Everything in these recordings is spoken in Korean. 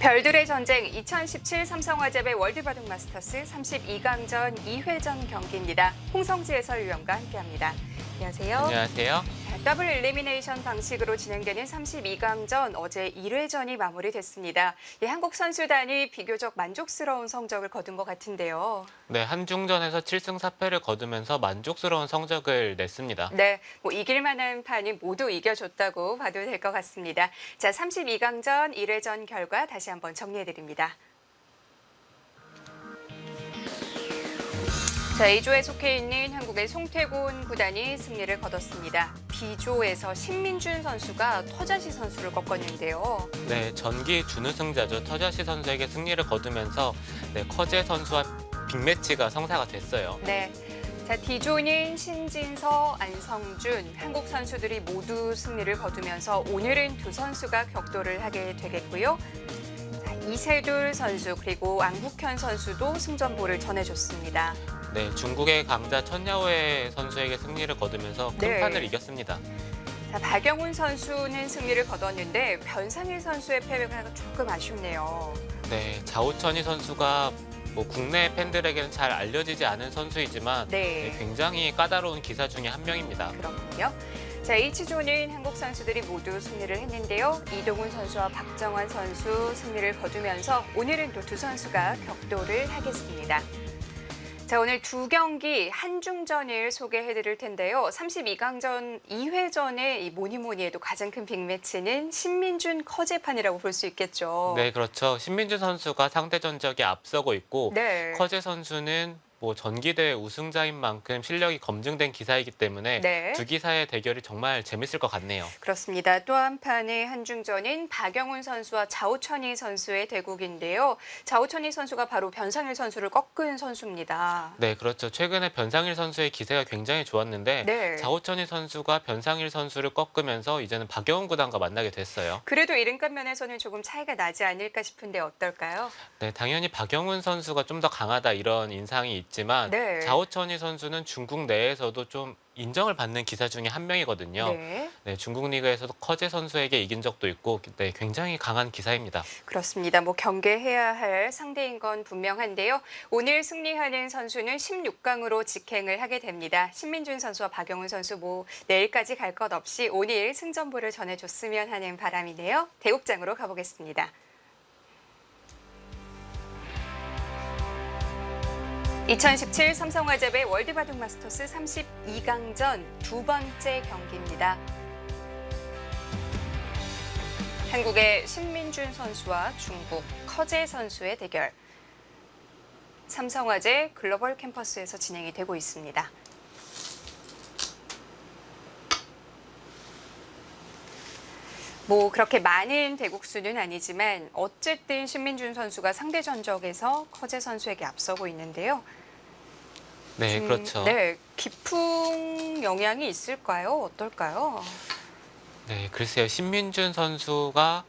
별들의 전쟁 2017 삼성화재배 월드바둑 마스터스 32강전 2회전 경기입니다. 홍성지 해설위원과 함께합니다. 안녕하세요. 안녕하세요. 더블 엘리미네이션 방식으로 진행되는 32강전 어제 1회전이 마무리됐습니다. 한국 선수단이 비교적 만족스러운 성적을 거둔 것 같은데요. 네, 한중전에서 7승 4패를 거두면서 만족스러운 성적을 냈습니다. 네, 이길 만한 판이 모두 이겨줬다고 봐도 될 것 같습니다. 자, 32강전 1회전 결과 다시 한번 정리해드립니다. 자, A조에 속해 있는 한국의 송태곤 구단이 승리를 거뒀습니다. B조에서 신민준 선수가 터자시 선수를 꺾었는데요. 네, 전기 준우승자죠. 터자시 선수에게 승리를 거두면서 커제 선수와 빅매치가 성사가 됐어요. 네. 자, D조는 신진서, 안성준, 한국 선수들이 모두 승리를 거두면서 오늘은 두 선수가 격돌을 하게 되겠고요. 자, 이세돌 선수 그리고 왕국현 선수도 승전보를 전해줬습니다. 네, 중국의 강자 천야오의 선수에게 승리를 거두면서 큰 판을 이겼습니다. 자, 박영훈 선수는 승리를 거뒀는데 변상일 선수의 패배가 조금 아쉽네요. 네, 자오천이 선수가 국내 팬들에게는 잘 알려지지 않은 선수이지만 굉장히 까다로운 기사 중에 한 명입니다. 그렇군요. 자, H조는 한국 선수들이 모두 승리를 했는데요. 이동훈 선수와 박정환 선수 승리를 거두면서 오늘은 또 두 선수가 격돌을 하겠습니다. 자, 오늘 두 경기 한중전을 소개해드릴 텐데요. 32강전 2회전의 뭐니 해도 가장 큰 빅매치는 신민준 커제판이라고 볼 수 있겠죠. 네, 그렇죠. 신민준 선수가 상대 전적에 앞서고 있고 커제 선수는 전기대회 우승자인 만큼 실력이 검증된 기사이기 때문에 두 기사의 대결이 정말 재밌을 것 같네요. 그렇습니다. 또 한 판의 한중전인 박영훈 선수와 자오천이 선수의 대국인데요. 자오천이 선수가 바로 변상일 선수를 꺾은 선수입니다. 네, 그렇죠. 최근에 변상일 선수의 기세가 굉장히 좋았는데 자오천이 선수가 변상일 선수를 꺾으면서 이제는 박영훈 구단과 만나게 됐어요. 그래도 이름값 면에서는 조금 차이가 나지 않을까 싶은데 어떨까요? 네, 당연히 박영훈 선수가 좀 더 강하다 이런 인상이 있지만 자오천이 선수는 중국 내에서도 좀 인정을 받는 기사 중에 한 명이거든요. 네, 중국 리그에서도 커제 선수에게 이긴 적도 있고 굉장히 강한 기사입니다. 그렇습니다. 경계해야 할 상대인 건 분명한데요. 오늘 승리하는 선수는 16강으로 직행을 하게 됩니다. 신민준 선수와 박영훈 선수 내일까지 갈 것 없이 오늘 승전보를 전해줬으면 하는 바람이네요. 대국장으로 가보겠습니다. 2017 삼성화재배 월드바둑 마스터스 32강전 두 번째 경기입니다. 한국의 신민준 선수와 중국 커제 선수의 대결. 삼성화재 글로벌 캠퍼스에서 진행이 되고 있습니다. 그렇게 많은 대국수는 아니지만 어쨌든 신민준 선수가 상대 전적에서 커제 선수에게 앞서고 있는데요. 네, 그렇죠. 네, 기풍 영향이 있을까요? 어떨까요? 네, 글쎄요. 신민준 선수가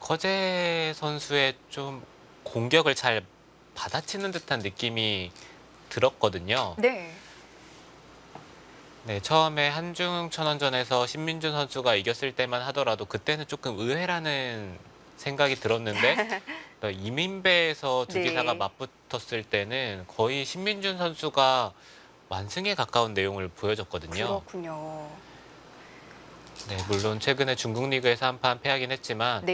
커제 선수의 좀 공격을 잘 받아치는 듯한 느낌이 들었거든요. 네, 처음에 한중천원전에서 신민준 선수가 이겼을 때만 하더라도 그때는 조금 의외라는 생각이 들었는데 이민배에서 두 기사가 맞붙었을 때는 거의 신민준 선수가 완승에 가까운 내용을 보여줬거든요. 그렇군요. 네, 물론 최근에 중국 리그에서 한 판 패하긴 했지만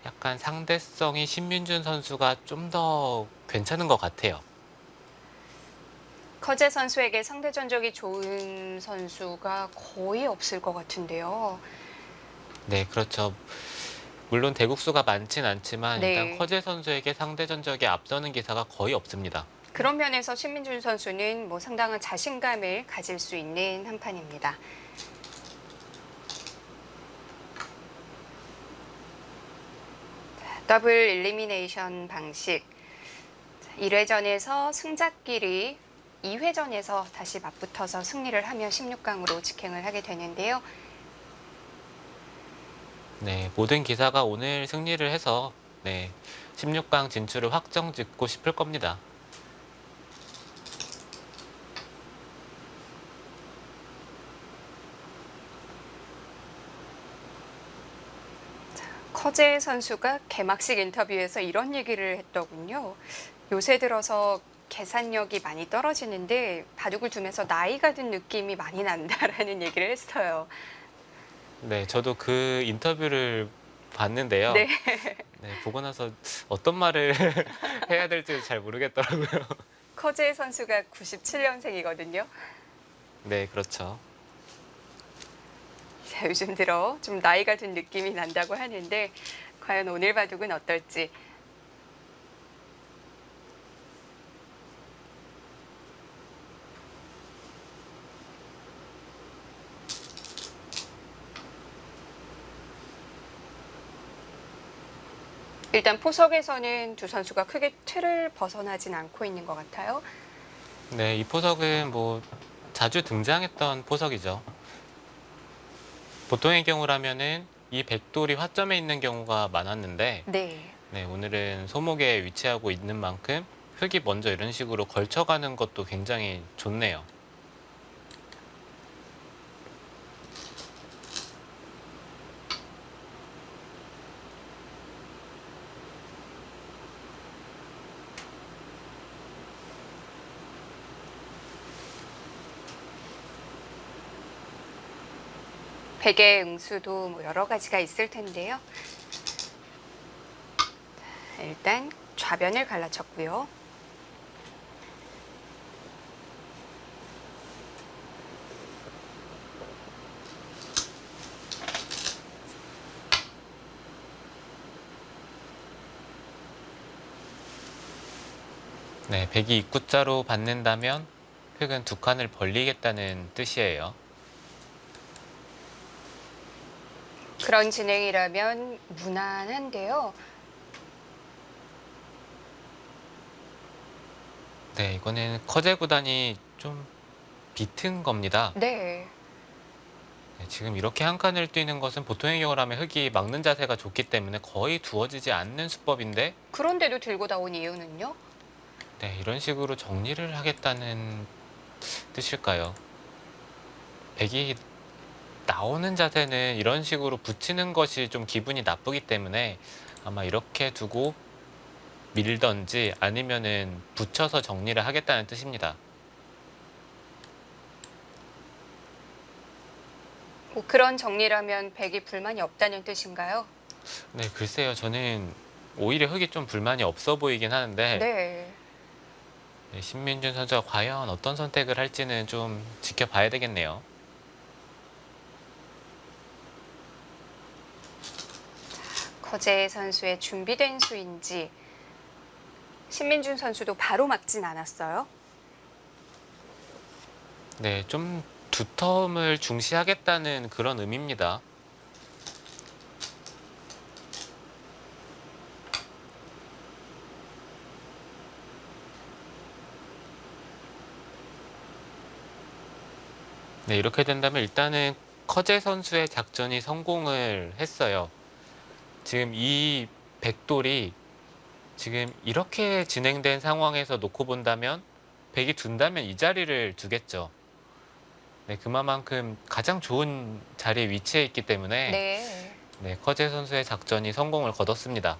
약간 상대성이 신민준 선수가 좀 더 괜찮은 것 같아요. 커제 선수에게 상대 전적이 좋은 선수가 거의 없을 것 같은데요. 네, 그렇죠. 물론 대국수가 많진 않지만 일단 커제 선수에게 상대 전적에 앞서는 기사가 거의 없습니다. 그런 면에서 신민준 선수는 상당한 자신감을 가질 수 있는 한 판입니다. 더블 엘리미네이션 방식. 1회전에서 승자끼리 2회전에서 다시 맞붙어서 승리를 하며 16강으로 직행을 하게 되는데요. 네, 모든 기사가 오늘 승리를 해서 16강 진출을 확정짓고 싶을 겁니다. 커제 선수가 개막식 인터뷰에서 이런 얘기를 했더군요. 요새 들어서 계산력이 많이 떨어지는데 바둑을 두면서 나이가 든 느낌이 많이 난다라는 얘기를 했어요. 네, 저도 그 인터뷰를 봤는데요. 네. 네, 보고 나서 어떤 말을 해야 될지 잘 모르겠더라고요. 커제 선수가 97년생이거든요. 네, 그렇죠. 자, 요즘 들어 좀 나이가 든 느낌이 난다고 하는데 과연 오늘 바둑은 어떨지. 일단 포석에서는 두 선수가 크게 틀을 벗어나진 않고 있는 것 같아요. 네, 이 포석은 뭐 자주 등장했던 포석이죠. 보통의 경우라면은 이 백돌이 화점에 있는 경우가 많았는데, 네. 네, 오늘은 소목에 위치하고 있는 만큼 흙이 먼저 이런 식으로 걸쳐가는 것도 굉장히 좋네요. 백의 응수도 뭐 여러 가지가 있을 텐데요. 일단 좌변을 갈라쳤고요. 네, 백이 입구자로 받는다면 흙은 두 칸을 벌리겠다는 뜻이에요. 그런 진행이라면 무난한데요. 네, 이거는 커제 구단이 좀 비튼 겁니다. 네. 네, 지금 이렇게 한 칸을 뛰는 것은 보통의 경우라면 흙이 막는 자세가 좋기 때문에 거의 두어지지 않는 수법인데, 그런데도 들고 나온 이유는요? 네, 이런 식으로 정리를 하겠다는 뜻일까요? 백이 나오는 자세는 이런 식으로 붙이는 것이 좀 기분이 나쁘기 때문에 아마 이렇게 두고 밀던지 아니면은 붙여서 정리를 하겠다는 뜻입니다. 뭐 그런 정리라면 백이 불만이 없다는 뜻인가요? 네, 글쎄요. 저는 오히려 흙이 좀 불만이 없어 보이긴 하는데, 네. 네, 신민준 선수가 과연 어떤 선택을 할지는 좀 지켜봐야 되겠네요. 거제 선수의 준비된 수인지 신민준 선수도 바로 막진 않았어요. 네, 좀 두텀을 중시하겠다는 그런 의미입니다. 네, 이렇게 된다면 일단은 커제 선수의 작전이 성공을 했어요. 지금 이 백돌이 지금 이렇게 진행된 상황에서 놓고 본다면 백이 둔다면 이 자리를 두겠죠. 네, 그만큼 가장 좋은 자리에 위치해 있기 때문에 네. 네, 커제 선수의 작전이 성공을 거뒀습니다.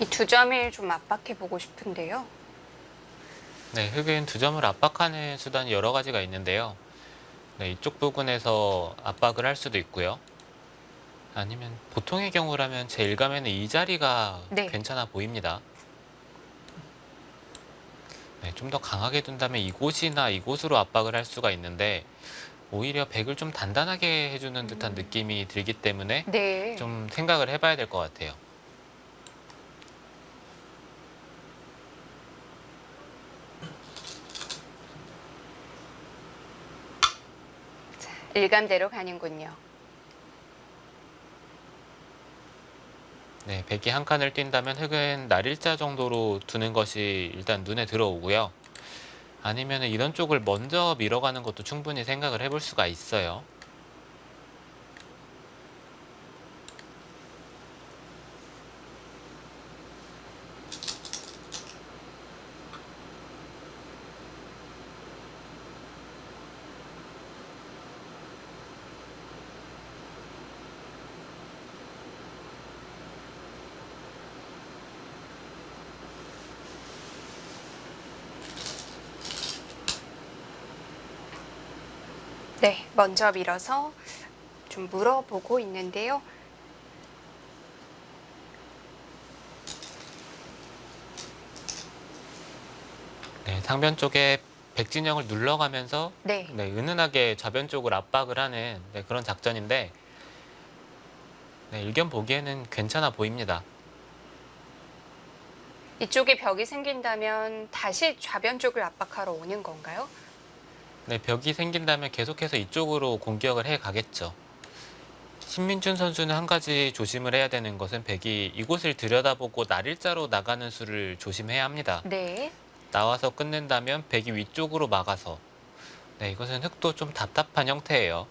이 두 점을 좀 압박해 보고 싶은데요. 네, 흑은 두 점을 압박하는 수단이 여러 가지가 있는데요. 네, 이쪽 부분에서 압박을 할 수도 있고요. 아니면 보통의 경우라면 제 일감에는 이 자리가 네. 괜찮아 보입니다. 네, 좀 더 강하게 둔다면 이곳이나 이곳으로 압박을 할 수가 있는데 오히려 백을 좀 단단하게 해주는 듯한 느낌이 들기 때문에 네. 좀 생각을 해봐야 될 것 같아요. 일감대로 가는군요. 네, 백이 한 칸을 뛴다면 흙은 날일자 정도로 두는 것이 일단 눈에 들어오고요. 아니면 이런 쪽을 먼저 밀어가는 것도 충분히 생각을 해볼 수가 있어요. 네, 먼저 밀어서 좀 물어보고 있는데요. 네, 상변 쪽에 백진영을 눌러가면서 네. 네, 은은하게 좌변 쪽을 압박을 하는 네, 그런 작전인데 네, 일견 보기에는 괜찮아 보입니다. 이쪽에 벽이 생긴다면 다시 좌변 쪽을 압박하러 오는 건가요? 네, 벽이 생긴다면 계속해서 이쪽으로 공격을 해 가겠죠. 신민준 선수는 한 가지 조심을 해야 되는 것은 백이 이곳을 들여다보고 날일자로 나가는 수를 조심해야 합니다. 네. 나와서 끝낸다면 백이 위쪽으로 막아서 네, 이것은 흙도 좀 답답한 형태예요.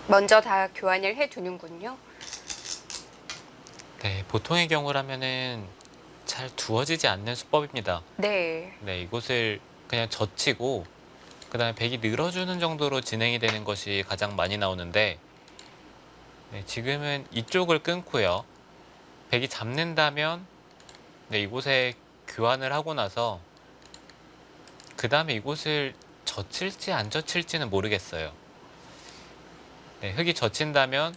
먼저 다 교환을 해 두는군요. 네, 보통의 경우라면은 잘 두어지지 않는 수법입니다. 네. 네, 이곳을 그냥 젖히고 그다음에 백이 늘어주는 정도로 진행이 되는 것이 가장 많이 나오는데 네, 지금은 이쪽을 끊고요. 백이 잡는다면 네, 이곳에 교환을 하고 나서 그 다음에 이곳을 젖힐지 안 젖힐지는 모르겠어요. 네, 흙이 젖힌다면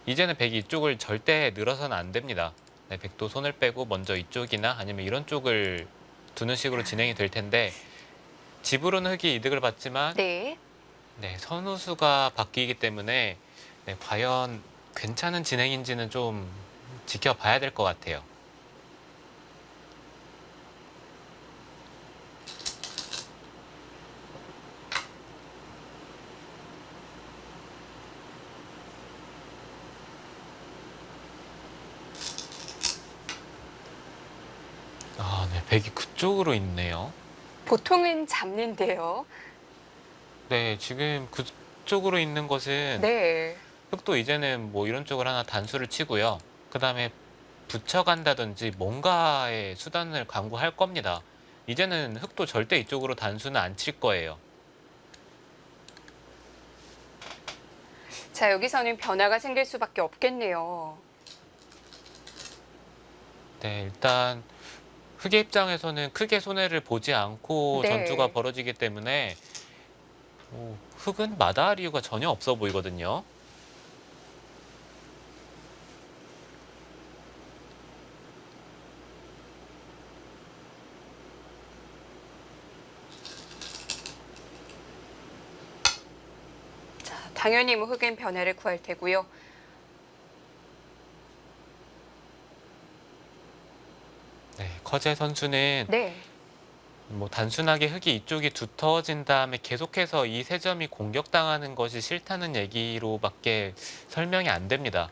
이제는 백이 이쪽을 절대 늘어서는 안 됩니다. 네, 백도 손을 빼고 먼저 이쪽이나 아니면 이런 쪽을 두는 식으로 진행이 될 텐데 집으로는 흙이 이득을 받지만 네. 네, 선우수가 바뀌기 때문에 네, 과연 괜찮은 진행인지는 좀 지켜봐야 될 것 같아요. 아, 네, 백이 그쪽으로 있네요. 보통은 잡는데요. 네, 지금 그쪽으로 있는 것은 네. 흙도 이제는 뭐 이런 쪽을 하나 단수를 치고요. 그 다음에 붙여간다든지 뭔가의 수단을 강구할 겁니다. 이제는 흙도 절대 이쪽으로 단수는 안 칠 거예요. 자, 여기서는 변화가 생길 수밖에 없겠네요. 네, 일단 흙의 입장에서는 크게 손해를 보지 않고 네. 전투가 벌어지기 때문에 흙은 마다할 이유가 전혀 없어 보이거든요. 자, 당연히 뭐 흑인 변화를 구할 테고요. 네, 커제 선수는 네. 뭐 단순하게 흙이 이쪽이 두터워진 다음에 계속해서 이 세 점이 공격당하는 것이 싫다는 얘기로밖에 설명이 안 됩니다.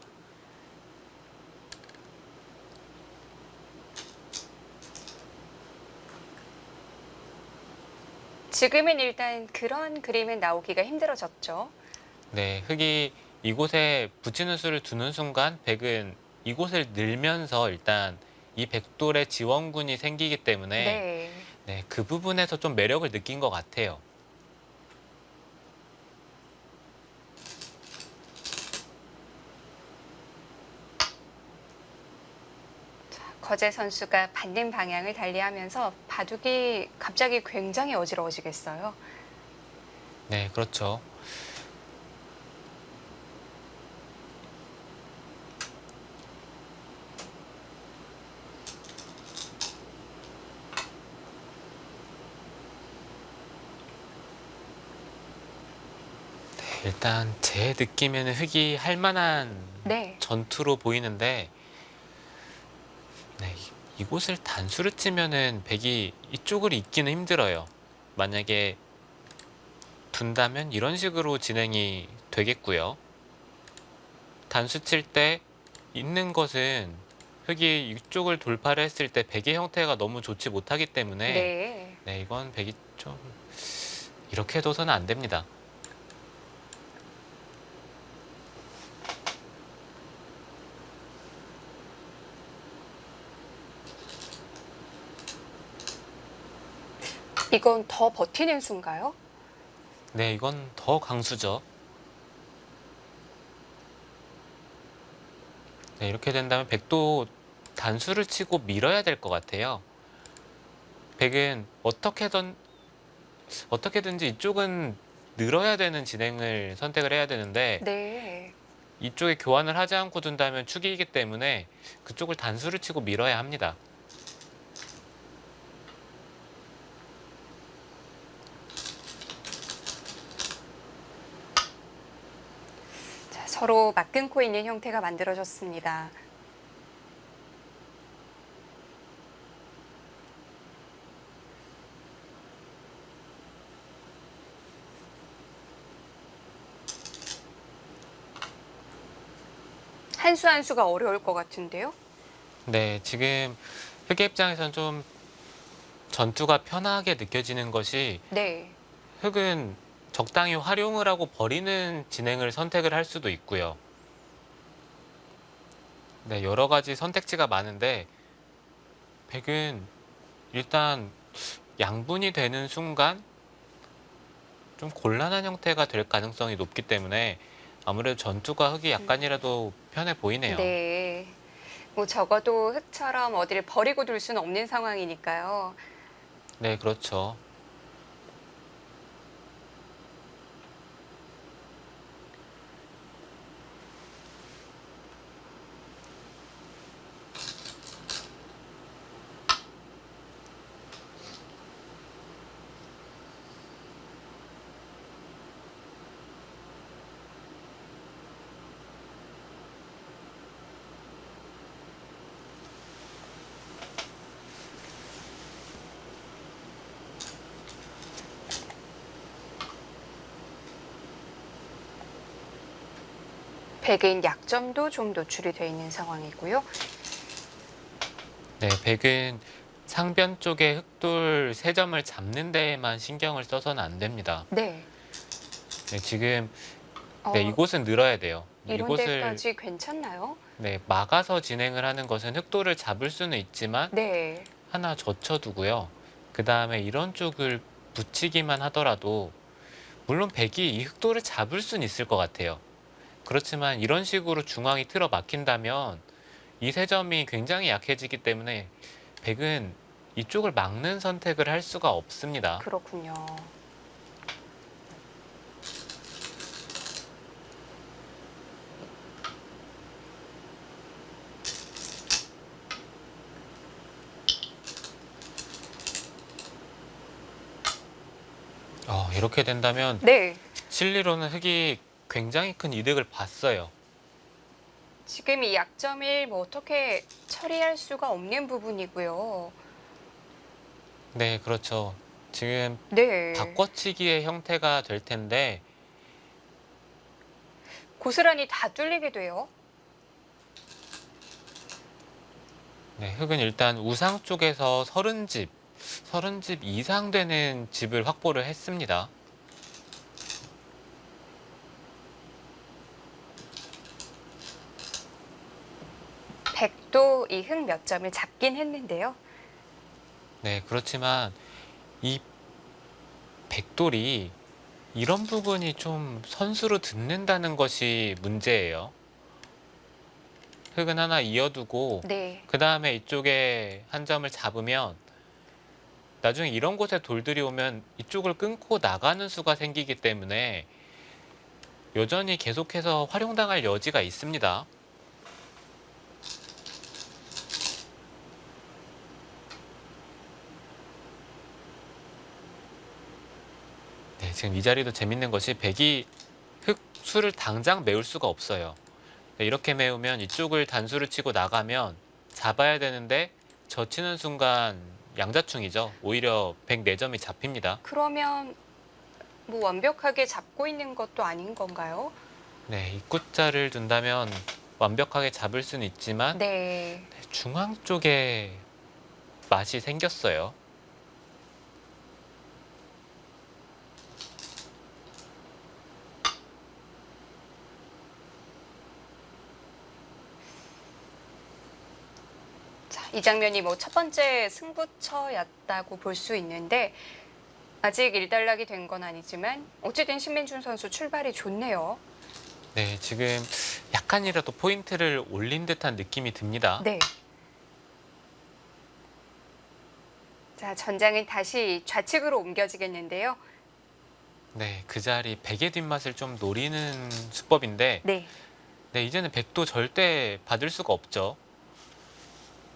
지금은 일단 그런 그림은 나오기가 힘들어졌죠. 네, 흙이 이곳에 붙이는 수를 두는 순간 백은 이곳을 늘면서 일단 이 백돌의 지원군이 생기기 때문에 네. 네, 그 부분에서 좀 매력을 느낀 것 같아요. 거제 선수가 받는 방향을 달리하면서 바둑이 갑자기 굉장히 어지러워지겠어요. 네, 그렇죠. 일단 제 느낌에는 흙이 할 만한 네. 전투로 보이는데 네, 이곳을 단수를 치면은 백이 이쪽을 잇기는 힘들어요. 만약에 둔다면 이런 식으로 진행이 되겠고요. 단수 칠 때 있는 것은 흙이 이쪽을 돌파를 했을 때 백의 형태가 너무 좋지 못하기 때문에 네. 네, 이건 백이 좀 이렇게 둬서는 안 됩니다. 이건 더 버티는 수인가요? 네, 이건 더 강수죠. 네, 이렇게 된다면 백도 단수를 치고 밀어야 될 것 같아요. 백은 어떻게든지 이쪽은 늘어야 되는 진행을 선택을 해야 되는데 네. 이쪽에 교환을 하지 않고 둔다면 축이기 때문에 그쪽을 단수를 치고 밀어야 합니다. 자, 서로 맞끊고 있는 형태가 만들어졌습니다. 한 수 한 수가 어려울 것 같은데요. 네, 지금 흑의 입장에서는 좀 전투가 편하게 느껴지는 것이 네. 흑은 적당히 활용을 하고 버리는 진행을 선택을 할 수도 있고요. 네, 여러 가지 선택지가 많은데 백은 일단 양분이 되는 순간 좀 곤란한 형태가 될 가능성이 높기 때문에 아무래도 전투가 흙이 약간이라도 편해 보이네요. 네. 뭐 적어도 흙처럼 어디를 버리고 둘 수는 없는 상황이니까요. 네, 그렇죠. 백은 약점도 좀 노출이 돼 있는 상황이고요. 네, 백은 상변 쪽에 흑돌 세 점을 잡는 데에만 신경을 써서는 안 됩니다. 네. 네, 지금 네, 어, 이곳은 늘어야 돼요. 이런 이곳을 데까지 괜찮나요? 네, 막아서 진행을 하는 것은 흑돌을 잡을 수는 있지만 네. 하나 젖혀두고요. 그 다음에 이런 쪽을 붙이기만 하더라도 물론 백이 이 흑돌을 잡을 수는 있을 것 같아요. 그렇지만 이런 식으로 중앙이 틀어 막힌다면 이 세 점이 굉장히 약해지기 때문에 백은 이쪽을 막는 선택을 할 수가 없습니다. 그렇군요. 이렇게 된다면 네. 실리로는 흑이 굉장히 큰 이득을 봤어요. 지금 이 약점을 뭐 어떻게 처리할 수가 없는 부분이고요. 네, 그렇죠. 지금 네. 바꿔치기의 형태가 될 텐데 고스란히 다 뚫리게 돼요. 네, 흑은 일단 우상 쪽에서 30집 이상 되는 집을 확보를 했습니다. 백도 이 흙 몇 점을 잡긴 했는데요. 네, 그렇지만 이 백돌이 이런 부분이 좀 선수로 듣는다는 것이 문제예요. 흙은 하나 이어두고 네. 그 다음에 이쪽에 한 점을 잡으면 나중에 이런 곳에 돌들이 오면 이쪽을 끊고 나가는 수가 생기기 때문에 여전히 계속해서 활용당할 여지가 있습니다. 네, 지금 이 자리도 재밌는 것이 백이 흙 수를 당장 메울 수가 없어요. 네, 이렇게 메우면 이쪽을 단수를 치고 나가면 잡아야 되는데 젖히는 순간 양자충이죠. 오히려 백 4점이 잡힙니다. 그러면 뭐 완벽하게 잡고 있는 것도 아닌 건가요? 네, 입구자를 둔다면 완벽하게 잡을 수는 있지만 네. 중앙 쪽에 맛이 생겼어요. 자, 이 장면이 뭐 첫 번째 승부처였다고 볼 수 있는데 아직 일단락이 된 건 아니지만 어쨌든 신민준 선수 출발이 좋네요. 네, 지금 약간이라도 포인트를 올린 듯한 느낌이 듭니다. 네. 자, 전장은 다시 좌측으로 옮겨지겠는데요. 네, 그 자리 백의 뒷맛을 좀 노리는 수법인데 네. 네, 이제는 백도 절대 받을 수가 없죠.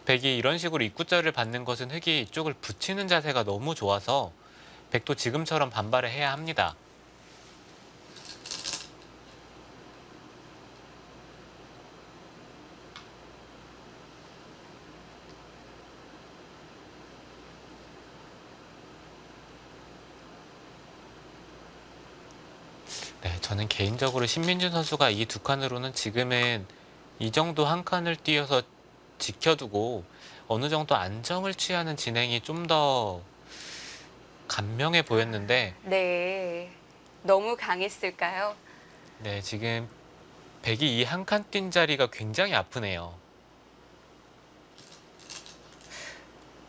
백이 이런 식으로 입구자를 받는 것은 흙이 이쪽을 붙이는 자세가 너무 좋아서 백도 지금처럼 반발을 해야 합니다. 네, 저는 개인적으로 신민준 선수가 이 두 칸으로는 지금은 이 정도 한 칸을 띄어서 지켜두고 어느 정도 안정을 취하는 진행이 좀 더 감명해 보였는데 네. 너무 강했을까요? 네, 지금 백이 이 한 칸 뛴 자리가 굉장히 아프네요.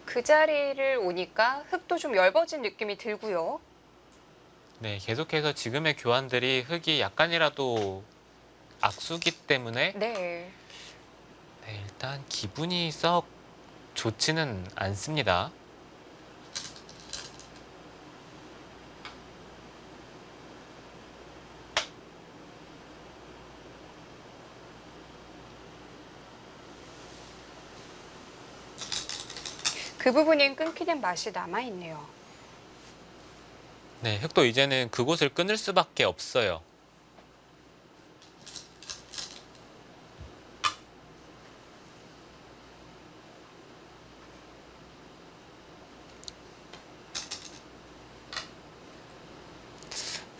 그 자리를 오니까 흙도 좀 얇아진 느낌이 들고요. 네, 계속해서 지금의 교환들이 흙이 약간이라도 악수기 때문에 네. 네, 일단 기분이 썩 좋지는 않습니다. 그 부분엔 끊기는 맛이 남아있네요. 네, 흙도 이제는 그곳을 끊을 수밖에 없어요.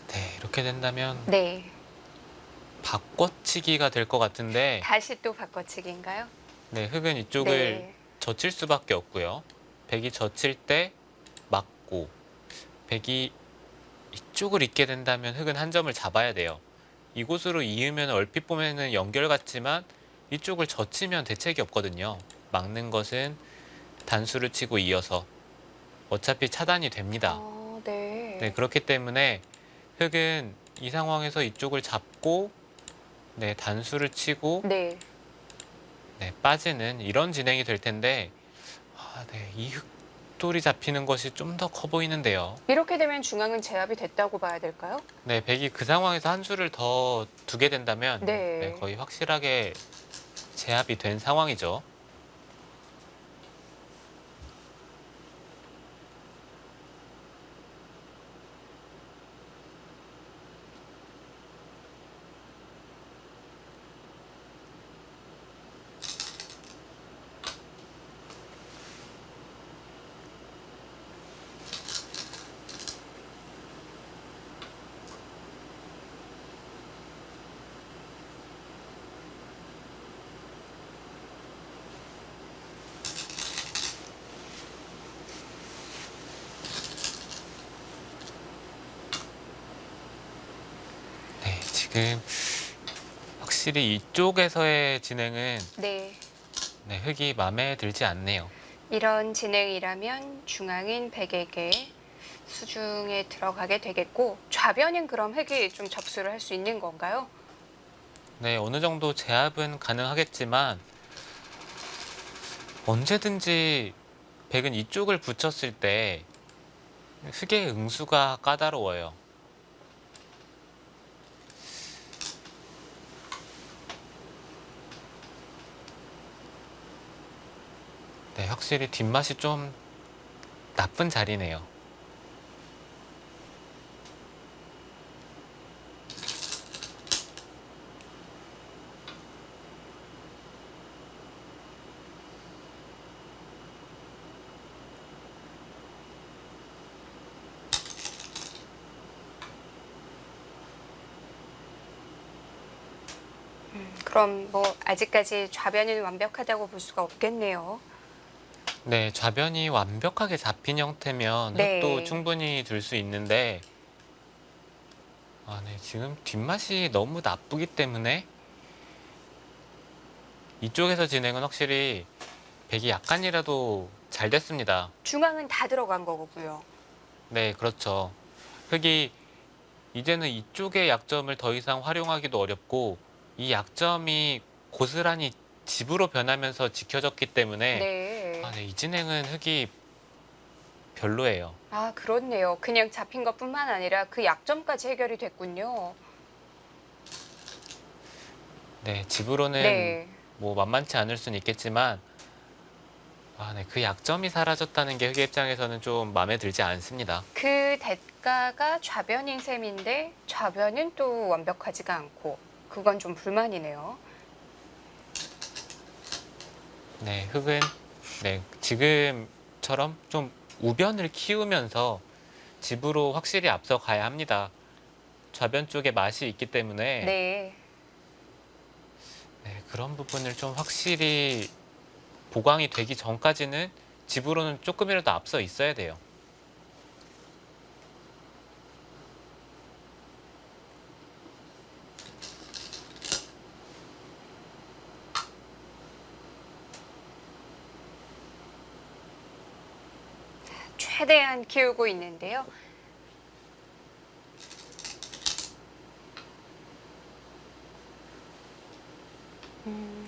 네, 이렇게 된다면 네. 바꿔치기가 될 것 같은데 다시 또 바꿔치기인가요? 네, 흙은 이쪽을 네. 젖힐 수밖에 없고요. 백이 젖힐 때 맞고 백이 이쪽을 잇게 된다면 흙은 한 점을 잡아야 돼요. 이곳으로 이으면 얼핏 보면은 연결 같지만 이쪽을 젖히면 대책이 없거든요. 막는 것은 단수를 치고 이어서 어차피 차단이 됩니다. 네. 네, 그렇기 때문에 흙은 이 상황에서 이쪽을 잡고 네, 단수를 치고 네. 네, 빠지는 이런 진행이 될 텐데 네, 이 흙돌이 잡히는 것이 좀 더 커 보이는데요. 이렇게 되면 중앙은 제압이 됐다고 봐야 될까요? 네, 백이 그 상황에서 한 수를 더 두게 된다면 네. 네, 거의 확실하게 제압이 된 상황이죠. 네, 지금 확실히 이쪽에서의 진행은 네. 네, 흙이 마음에 들지 않네요. 이런 진행이라면 중앙인 백에게 수중에 들어가게 되겠고 좌변인 그럼 흙이 좀 접수를 할 수 있는 건가요? 네, 어느 정도 제압은 가능하겠지만 언제든지 백은 이쪽을 붙였을 때 흙의 응수가 까다로워요. 네, 확실히 뒷맛이 좀 나쁜 자리네요. 그럼 뭐 아직까지 좌변은 완벽하다고 볼 수가 없겠네요. 네, 좌변이 완벽하게 잡힌 형태면 흙도 네. 충분히 들 수 있는데 네, 지금 뒷맛이 너무 나쁘기 때문에 이쪽에서 진행은 확실히 백이 약간이라도 잘 됐습니다. 중앙은 다 들어간 거고요. 네, 그렇죠. 흙이 이제는 이쪽의 약점을 더 이상 활용하기도 어렵고 이 약점이 고스란히 집으로 변하면서 지켜졌기 때문에 네. 네, 이 진행은 흙이 별로예요. 아, 그렇네요. 그냥 잡힌 것뿐만 아니라 그 약점까지 해결이 됐군요. 네, 집으로는 네. 뭐 만만치 않을 수는 있겠지만 네, 그 약점이 사라졌다는 게 흙의 입장에서는 좀 마음에 들지 않습니다. 그 대가가 좌변인 셈인데 좌변은 또 완벽하지가 않고 그건 좀 불만이네요. 네, 흙은 네, 지금처럼 좀 우변을 키우면서 집으로 확실히 앞서가야 합니다. 좌변 쪽에 맛이 있기 때문에 네. 네, 그런 부분을 좀 확실히 보강이 되기 전까지는 집으로는 조금이라도 앞서 있어야 돼요. 최대한 키우고 있는데요.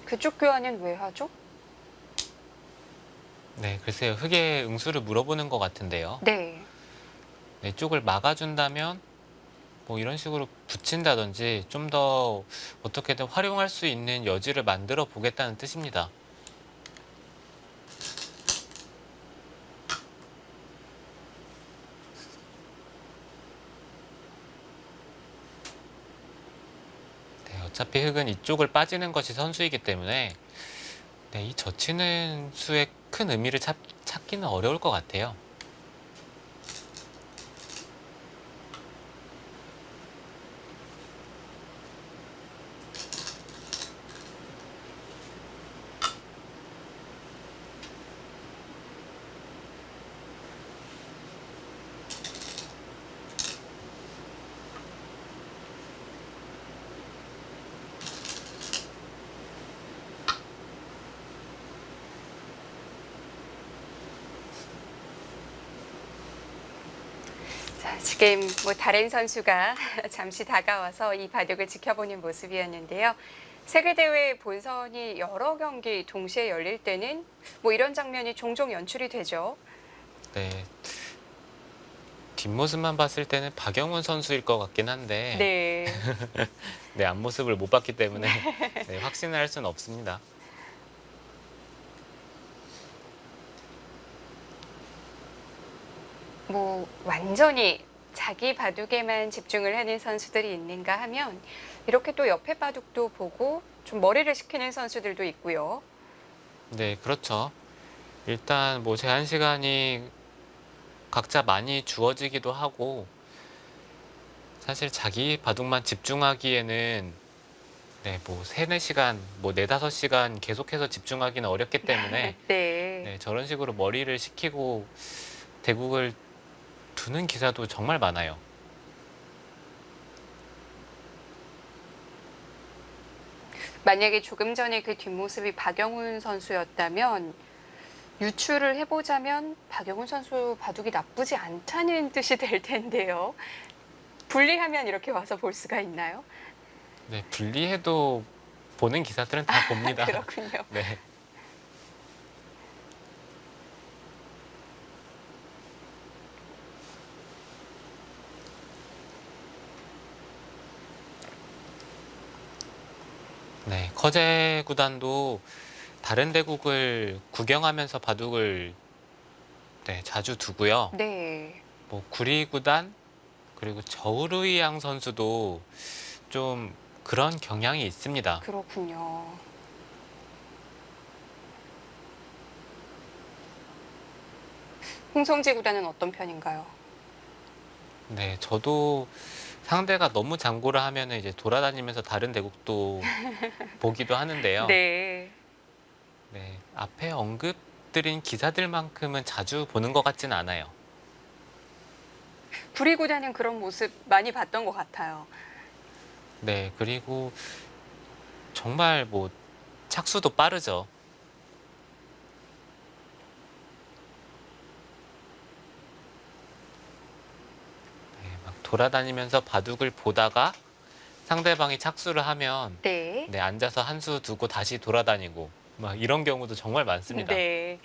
그쪽 교환은 왜 하죠? 네, 글쎄요. 흙의 응수를 물어보는 것 같은데요. 네. 네, 쪽을 막아준다면 뭐 이런 식으로 붙인다든지 좀 더 어떻게든 활용할 수 있는 여지를 만들어 보겠다는 뜻입니다. 네, 어차피 흙은 이쪽을 빠지는 것이 선수이기 때문에 네, 이 젖히는 수의 큰 의미를 찾기는 어려울 것 같아요. 자, 지금 뭐 다른 선수가 잠시 다가와서 이 바둑을 지켜보는 모습이었는데요. 세계대회 본선이 여러 경기 동시에 열릴 때는 뭐 이런 장면이 종종 연출이 되죠. 네, 뒷모습만 봤을 때는 박영훈 선수일 것 같긴 한데 네. 네, 앞모습을 못 봤기 때문에 네, 확신을 할 수는 없습니다. 뭐 완전히 자기 바둑에만 집중을 하는 선수들이 있는가 하면 이렇게 또 옆에 바둑도 보고 좀 머리를 식히는 선수들도 있고요. 네, 그렇죠. 일단 뭐 제한 시간이 각자 많이 주어지기도 하고 사실 자기 바둑만 집중하기에는 네, 뭐 3, 4시간, 뭐 4, 5시간 계속해서 집중하기는 어렵기 때문에 네. 네, 저런 식으로 머리를 식히고 대국을 두는 기사도 정말 많아요. 만약에 조금 전에 그 뒷모습이 박영훈 선수였다면 유추를 해보자면 박영훈 선수 바둑이 나쁘지 않다는 뜻이 될 텐데요. 분리하면 이렇게 와서 볼 수가 있나요? 네, 분리해도 보는 기사들은 다 봅니다. 그렇군요. 네. 네, 커제 구단도 다른 대국을 구경하면서 바둑을 네, 자주 두고요. 네. 뭐 구리 구단 그리고 저우르이양 선수도 좀 그런 경향이 있습니다. 그렇군요. 홍성재 구단은 어떤 편인가요? 네, 저도 상대가 너무 장고를 하면은 이제 돌아다니면서 다른 대국도 보기도 하는데요. 네. 네, 앞에 언급드린 기사들만큼은 자주 보는 것 같지는 않아요. 구리 구단은 그런 모습 많이 봤던 것 같아요. 네, 그리고 정말 뭐 착수도 빠르죠. 네, 막 돌아다니면서 바둑을 보다가 상대방이 착수를 하면 네. 네, 앉아서 한 수 두고 다시 돌아다니고 막 이런 경우도 정말 많습니다. 네.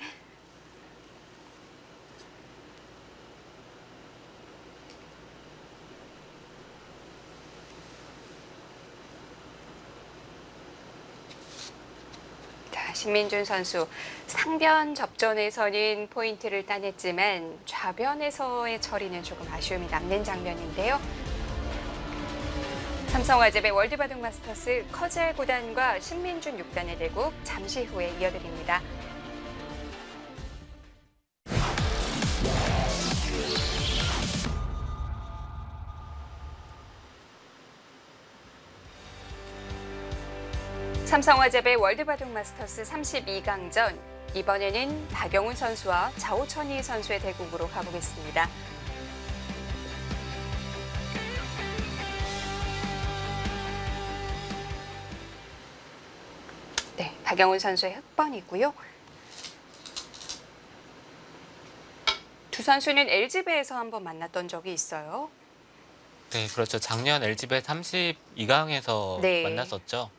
자, 신민준 선수 상변 접전에서는 포인트를 따냈지만 좌변에서의 처리는 조금 아쉬움이 남는 장면인데요. 삼성화재배 월드바둑 마스터스 커제 구단과 신민준 6단의 대국 잠시 후에 이어드립니다. 삼성화재배 월드바둑 마스터스 32강전 이번에는 박영훈 선수와 자오천희 선수의 대국으로 가보겠습니다. 네, 박영훈 선수의 흑번이고요. 두 선수는 LG배에서 한번 만났던 적이 있어요. 네, 그렇죠. 작년 LG배 32강에서 네. 만났었죠.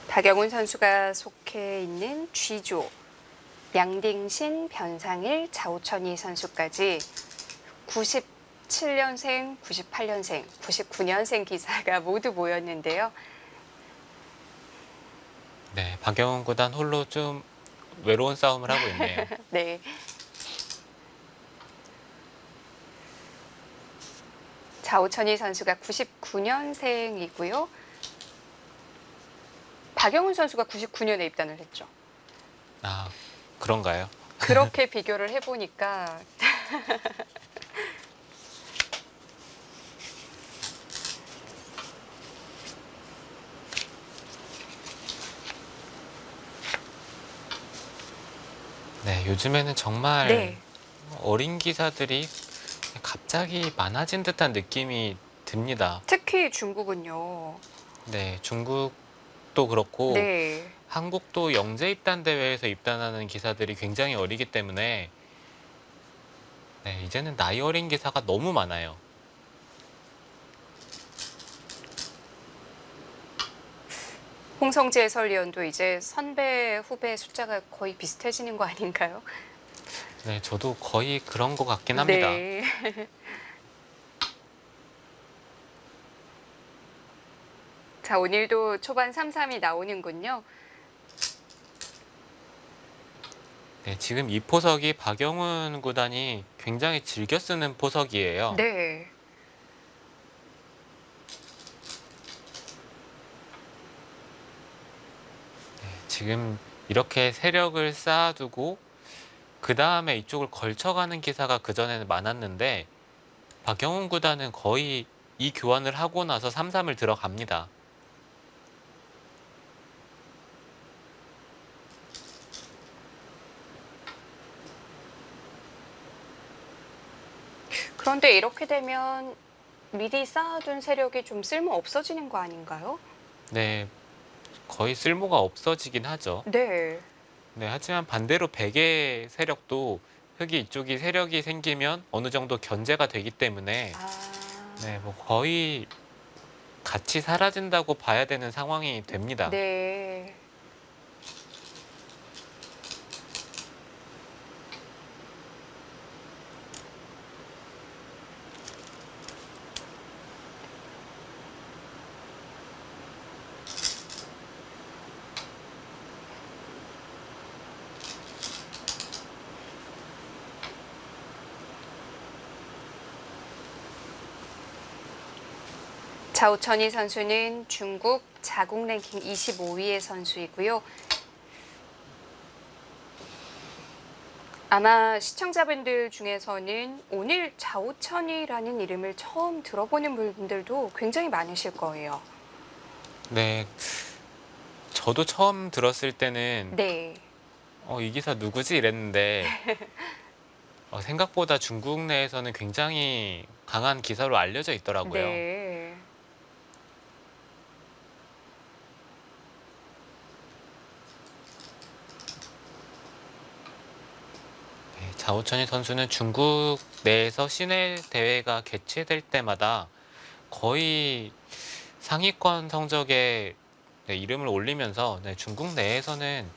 박영훈 선수가 속해 있는 G조, 양딩신, 변상일, 자오천희 선수까지 97년생, 98년생, 99년생 기사가 모두 모였는데요. 네, 박영훈 구단 홀로 좀 외로운 싸움을 하고 있네요. 네. 자오천희 선수가 99년생이고요. 박영훈 선수가 99년에 입단을 했죠. 아, 그런가요? 그렇게 비교를 해보니까 네, 요즘에는 정말 네. 어린 기사들이 갑자기 많아진 듯한 느낌이 듭니다. 특히 중국은요. 네, 중국도 그렇고 네. 한국도 영재 입단 대회에서 입단하는 기사들이 굉장히 어리기 때문에 네, 이제는 나이 어린 기사가 너무 많아요. 홍성재 해설위원도 이제 선배, 후배 숫자가 거의 비슷해지는 거 아닌가요? 네, 저도 거의 그런 것 같긴 합니다. 네. 자, 오늘도 초반 3-3이 나오는군요. 네, 지금 이 포석이 박영훈 구단이 굉장히 즐겨 쓰는 포석이에요. 네. 지금 이렇게 세력을 쌓아두고 그 다음에 이쪽을 걸쳐가는 기사가 그전에는 많았는데 박영훈 구단은 거의 이 교환을 하고 나서 3-3을 들어갑니다. 그런데 이렇게 되면 미리 쌓아둔 세력이 좀 쓸모 없어지는 거 아닌가요? 네, 거의 쓸모가 없어지긴 하죠. 네. 네, 하지만 반대로 백의 세력도 흑이 이쪽이 세력이 생기면 어느 정도 견제가 되기 때문에 아, 네, 뭐 거의 같이 사라진다고 봐야 되는 상황이 됩니다. 네. 자오천이 선수는 중국 자국 랭킹 25위의 선수이고요. 아마 시청자분들 중에서는 오늘 자오천이라는 이름을 처음 들어보는 분들도 굉장히 많으실 거예요. 네, 저도 처음 들었을 때는 네. 이 기사 누구지 이랬는데 생각보다 중국 내에서는 굉장히 강한 기사로 알려져 있더라고요. 네. 네, 자오천이 선수는 중국 내에서 시내 대회가 개최될 때마다 거의 상위권 성적에 네, 이름을 올리면서 네, 중국 내에서는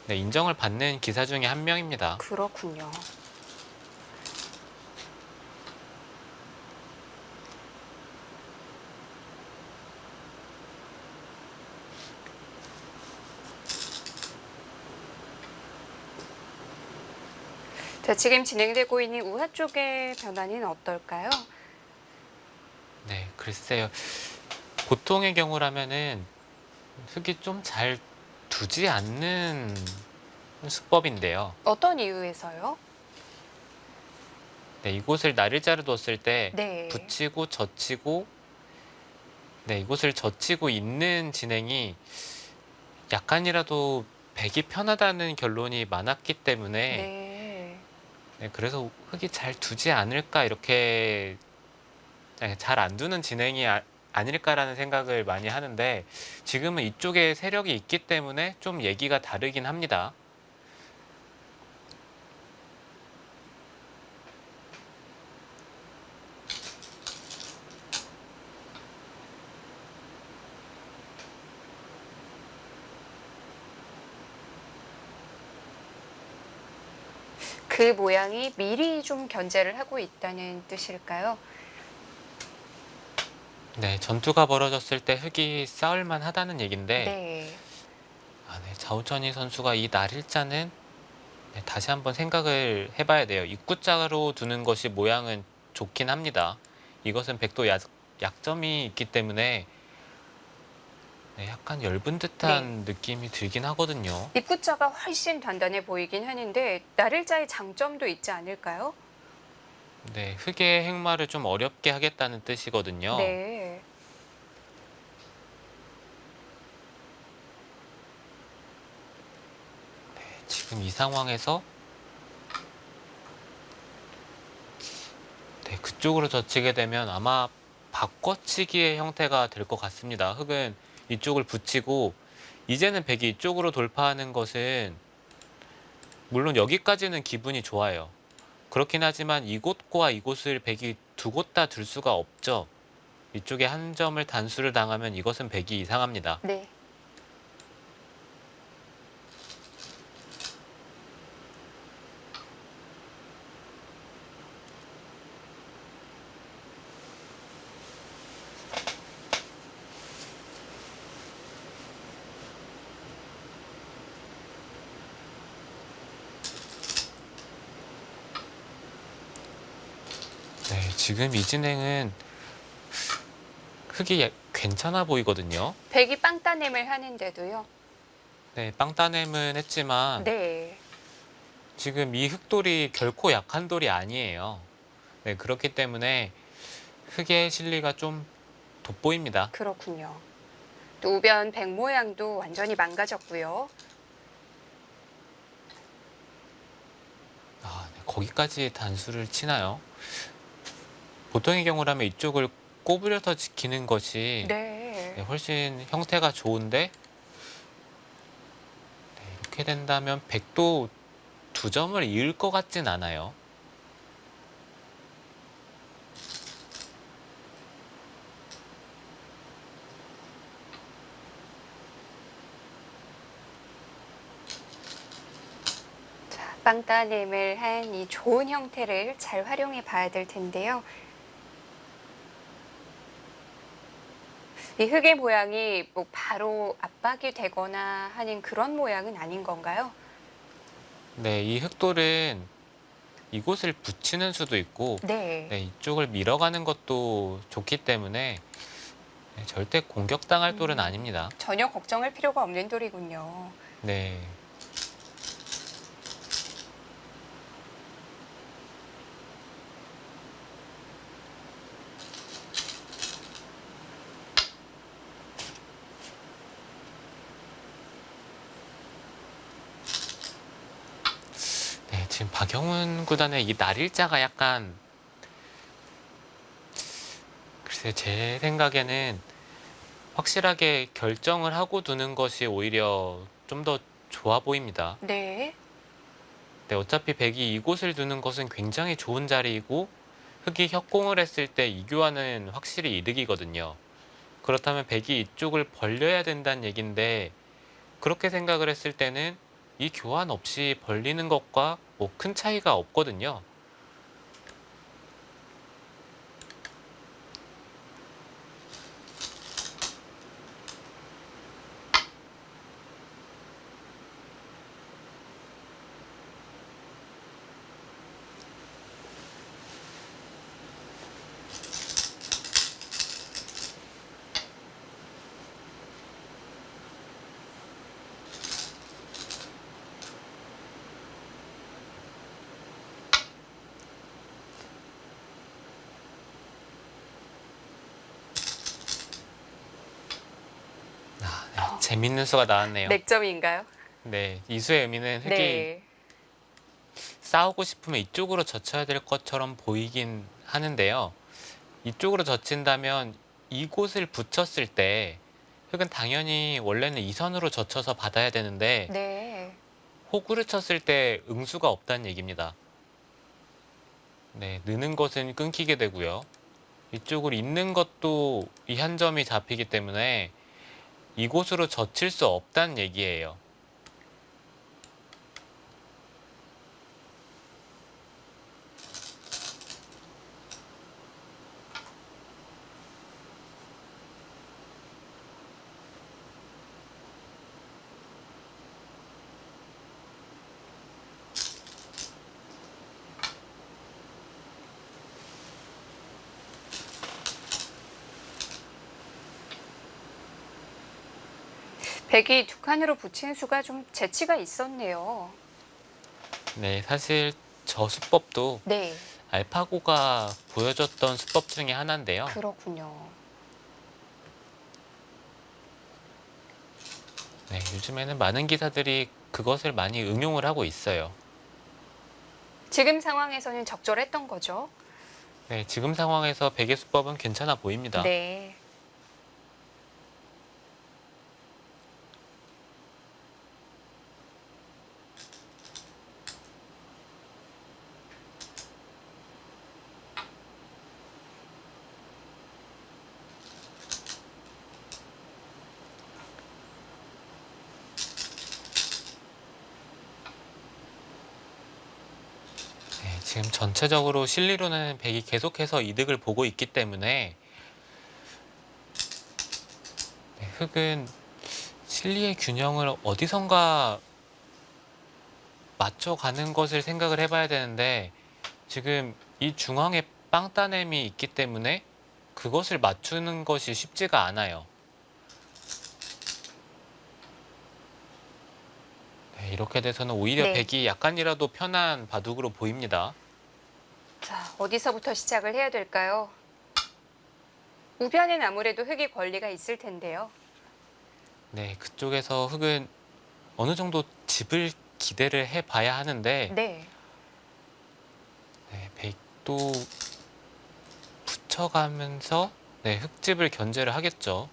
네, 인정을 받는 기사 중에 한 명입니다. 그렇군요. 자, 지금 진행되고 있는 우하 쪽의 변화는 어떨까요? 네, 글쎄요. 보통의 경우라면은 흙이 좀 잘 두지 않는 수법인데요. 어떤 이유에서요? 네, 이곳을 날일자로 뒀을 때 네. 붙이고 젖히고 네, 이곳을 젖히고 있는 진행이 약간이라도 백이 편하다는 결론이 많았기 때문에 네. 네, 그래서 흙이 잘 두지 않을까 이렇게 잘 안 두는 진행이 아닐까라는 생각을 많이 하는데 지금은 이쪽에 세력이 있기 때문에 좀 얘기가 다르긴 합니다. 그 모양이 미리 좀 견제를 하고 있다는 뜻일까요? 네, 전투가 벌어졌을 때 흙이 싸울만 하다는 얘긴데 네. 네, 자오천이 선수가 이 날일자는 네, 다시 한번 생각을 해봐야 돼요. 입구자로 두는 것이 모양은 좋긴 합니다. 이것은 백도 약점이 있기 때문에 네, 약간 엷은 듯한 느낌이 들긴 하거든요. 입구자가 훨씬 단단해 보이긴 하는데 날일자의 장점도 있지 않을까요? 네, 흙의 행마를 좀 어렵게 하겠다는 뜻이거든요. 네. 지금 이 상황에서 네, 그쪽으로 젖히게 되면 아마 바꿔치기의 형태가 될 것 같습니다. 흙은 이쪽을 붙이고 이제는 백이 이쪽으로 돌파하는 것은 물론 여기까지는 기분이 좋아요. 그렇긴 하지만 이곳과 이곳을 백이 두 곳 다 둘 수가 없죠. 이쪽에 한 점을 단수를 당하면 이것은 백이 이상합니다. 네. 네, 지금 이 진행은 흙이 괜찮아 보이거든요. 백이 빵 따냄을 하는데도요. 네, 빵 따냄은 했지만 네. 지금 이 흙돌이 결코 약한 돌이 아니에요. 네, 그렇기 때문에 흙의 실리가 좀 돋보입니다. 그렇군요. 또 우변 백 모양도 완전히 망가졌고요. 네, 거기까지 단수를 치나요? 보통의 경우라면 이쪽을 꼬부려서 지키는 것이 네. 훨씬 형태가 좋은데 이렇게 된다면 백도 2점을 이을 것 같진 않아요. 자, 빵 따냄을 한 이 좋은 형태를 잘 활용해 봐야 될 텐데요. 이 흙의 모양이 뭐 바로 압박이 되거나 하는 그런 모양은 아닌 건가요? 네, 이 흙돌은 이곳을 붙이는 수도 있고 네. 이쪽을 밀어가는 것도 좋기 때문에 절대 공격당할 돌은 아닙니다. 전혀 걱정할 필요가 없는 돌이군요. 네. 네, 지금 박영훈 구단의 이 날일자가 약간 글쎄 제 생각에는 확실하게 결정을 하고 두는 것이 오히려 좀 더 좋아 보입니다. 네. 네, 어차피 백이 이곳을 두는 것은 굉장히 좋은 자리이고 흑이 협공을 했을 때 이 교환은 확실히 이득이거든요. 그렇다면 백이 이쪽을 벌려야 된다는 얘긴데 그렇게 생각을 했을 때는 이 교환 없이 벌리는 것과 뭐 큰 차이가 없거든요. 재밌는 수가 나왔네요. 맥점인가요? 네, 이 수의 의미는 흑이 네. 싸우고 싶으면 이쪽으로 젖혀야 될 것처럼 보이긴 하는데요. 이쪽으로 젖힌다면 이곳을 붙였을 때 흑은 당연히 원래는 이 선으로 젖혀서 받아야 되는데 네. 호구를 쳤을 때 응수가 없다는 얘기입니다. 네, 느는 것은 끊기게 되고요. 이쪽으로 있는 것도 이 한 점이 잡히기 때문에 이곳으로 젖힐 수 없다는 얘기예요. 백이 두 칸으로 붙인 수가 좀 재치가 있었네요. 네, 사실 저 수법도 네. 알파고가 보여줬던 수법 중에 하나인데요. 그렇군요. 네, 요즘에는 많은 기사들이 그것을 많이 응용을 하고 있어요. 지금 상황에서는 적절했던 거죠? 네, 지금 상황에서 백의 수법은 괜찮아 보입니다. 네. 네, 지금 전체적으로 실리로는 백이 계속해서 이득을 보고 있기 때문에 흑은 실리의 균형을 어디선가 맞춰가는 것을 생각을 해봐야 되는데 지금 이 중앙에 빵 따냄이 있기 때문에 그것을 맞추는 것이 쉽지가 않아요. 네, 이렇게 돼서는 오히려 네. 백이 약간이라도 편한 바둑으로 보입니다. 자, 어디서부터 시작을 해야 될까요? 우변엔 아무래도 흑의 권리가 있을 텐데요. 네, 그쪽에서 흑은 어느 정도 집을 기대를 해봐야 하는데 네. 백도 묻혀가면서 네, 흙집을 견제를 하겠죠.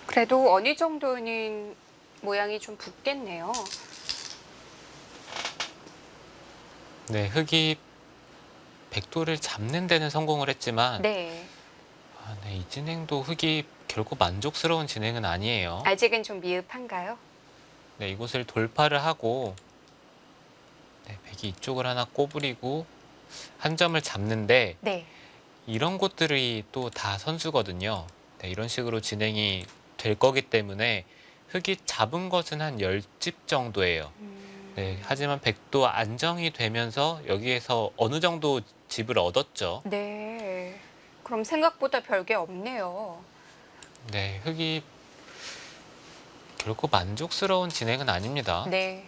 그래도 어느 정도는 모양이 좀 붙겠네요. 네, 흙이 백도를 잡는 데는 성공을 했지만 네. 네, 이 진행도 흙이 결코 만족스러운 진행은 아니에요. 아직은 좀 미흡한가요? 네, 이곳을 돌파를 하고 네, 백이 이쪽을 하나 꼬부리고 한 점을 잡는데 네. 이런 곳들이 또 다 선수거든요. 네, 이런 식으로 진행이 될 거기 때문에 흙이 잡은 것은 한 10집 정도예요. 네, 하지만 백도 안정이 되면서 여기에서 어느 정도 집을 얻었죠. 네. 그럼 생각보다 별게 없네요. 네, 흙이 결코 만족스러운 진행은 아닙니다. 네.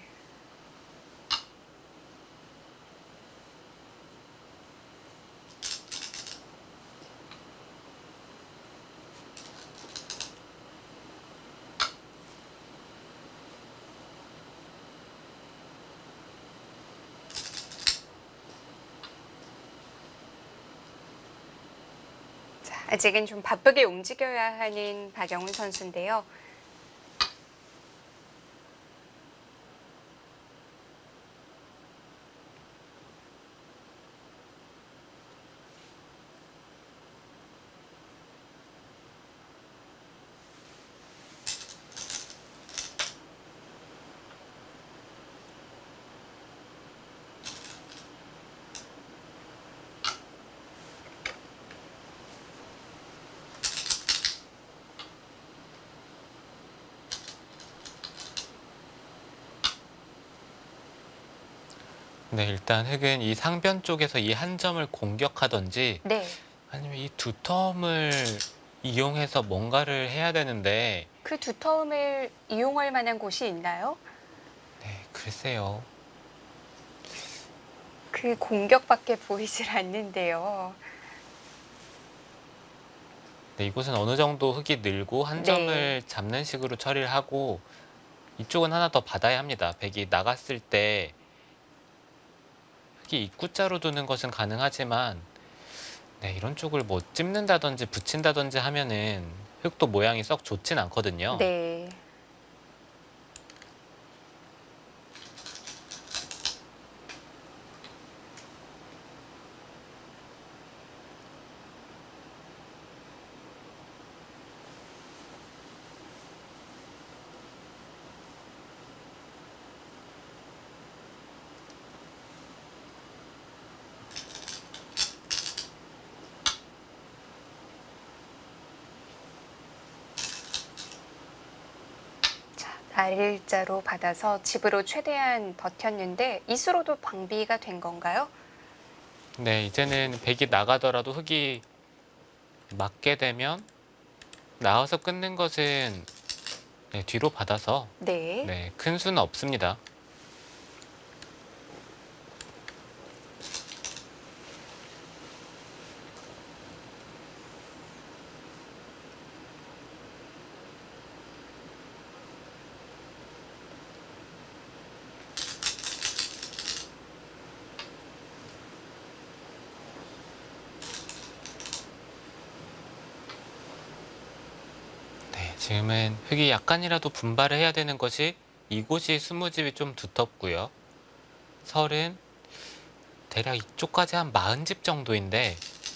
자, 아직은 좀 바쁘게 움직여야 하는 박영훈 선수인데요. 네, 일단 흙은 이 상변 쪽에서 이 한 점을 공격하든지 네. 아니면 이 두 텀을 이용해서 뭔가를 해야 되는데 그 두터움을 이용할 만한 곳이 있나요? 네, 글쎄요. 그 공격밖에 보이질 않는데요. 네, 이곳은 어느 정도 흙이 늘고 한 네. 점을 잡는 식으로 처리를 하고 이쪽은 하나 더 받아야 합니다. 백이 나갔을 때 흙이 입구자로 두는 것은 가능하지만 네, 이런 쪽을 뭐 찝는다든지 붙인다든지 하면은 흙도 모양이 썩 좋진 않거든요. 네. 자, 날일자로 받아서 집으로 최대한 버텼는데 이수로도 방비가 된 건가요? 네, 이제는 백이 나가더라도 흙이 맞게 되면 나와서 끊는 것은 네, 뒤로 받아서 네. 네, 큰 수는 없습니다. 네, 지금은 흙이 약간이라도 분발을 해야 되는 것이 이곳이 스무집이 좀 두텁고요. 설은 대략 이쪽까지 한 40집 정도인데